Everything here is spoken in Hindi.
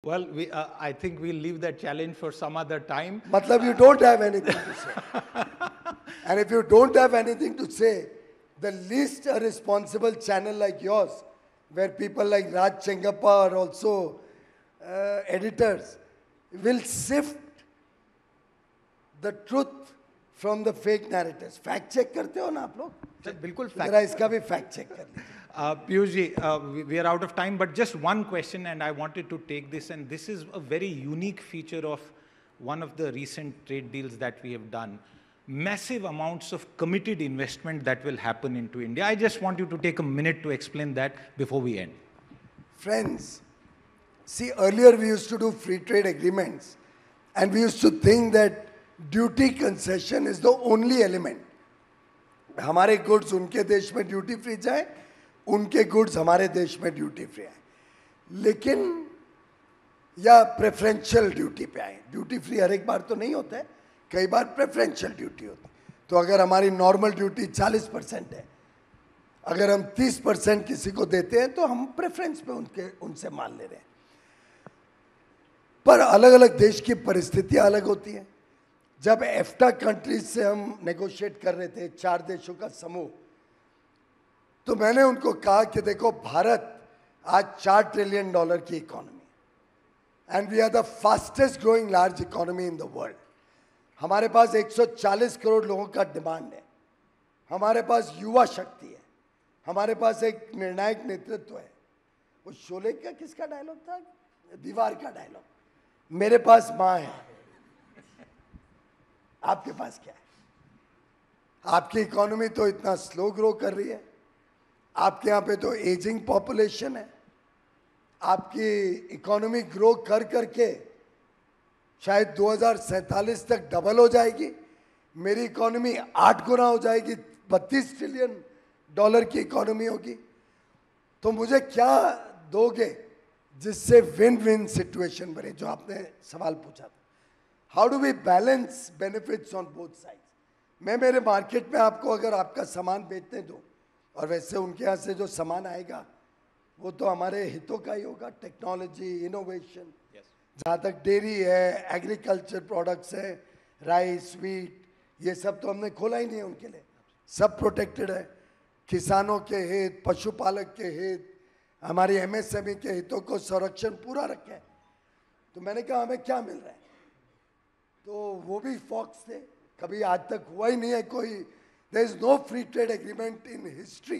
Well, I think we'll leave that challenge for some other time. Matlab you don't have anything to say. And if you don't have anything to say, the least a responsible channel like yours, where people like Raj Chengappa are also editors, will sift the truth from the fake narratives. Fact check karte ho na aap log? बिल्कुल fact. जरा इसका भी fact check कर लीजिए. Piyush ji, we are out of time, but just one question, and I wanted to take this, and this is a very unique feature of one of the recent trade deals that we have done. Massive amounts of committed investment that will happen into India. I just want you to take a minute to explain that before we end. Friends, see, earlier we used to do free trade agreements, and we used to think that duty concession is the only element. हमारे goods उनके देश में duty free जाए, उनके goods हमारे देश में duty free आए. लेकिन या preferential duty पे आए. Duty free हर एक बार तो नहीं होता है, कई बार preferential duty होती है. तो अगर हमारी normal duty 40% है, अगर हम 30% किसी को देते हैं तो हम preference पे उनसे माल ले रहे हैं. पर अलग-अलग देश की परिस्थितियां अलग होती हैं. जब एफ्टा कंट्रीज से हम नेगोशिएट कर रहे थे 4 देशों का समूह, तो मैंने उनको कहा कि देखो भारत आज $4 ट्रिलियन की economy and we are the fastest growing large economy in the world. हमारे पास 140 करोड़ लोगों का डिमांड है, हमारे पास युवा शक्ति है, हमारे पास एक निर्णायक नेतृत्व है. वो शोले का किसका डायलॉग था? दीवार का डायलॉग. मेरे पास माँ है, आपके पास क्या है? आपकी इकोनॉमी तो इतना स्लो ग्रो कर रही है, आपके यहाँ पे तो एजिंग पॉपुलेशन है, आपकी इकोनॉमी ग्रो कर करके शायद 2047 तक डबल हो जाएगी. मेरी इकोनॉमी 8 गुना हो जाएगी, $32 ट्रिलियन की इकोनॉमी होगी. तो मुझे क्या दोगे जिससे विन विन सिचुएशन बने, जो आपने सवाल पूछा था. How do we balance benefits on both sides. मैं मेरे मार्केट में आपको अगर आपका सामान बेचने दूं, और वैसे उनके यहाँ से जो सामान आएगा वो तो हमारे हितों का ही होगा. टेक्नोलॉजी, इनोवेशन, जहाँ तक डेयरी है, एग्रीकल्चर प्रोडक्ट्स है, राइस, वीट, ये सब तो हमने खोला ही नहीं है उनके लिए. सब प्रोटेक्टेड है. किसानों के हित, पशुपालक के हित, हमारी एमएसएमई के हितों को संरक्षण पूरा रखे. तो मैंने कहा हमें क्या मिल रहा है, तो वो भी फॉक्स थे. कभी आज तक हुआ ही नहीं है कोई. There is no free trade agreement in history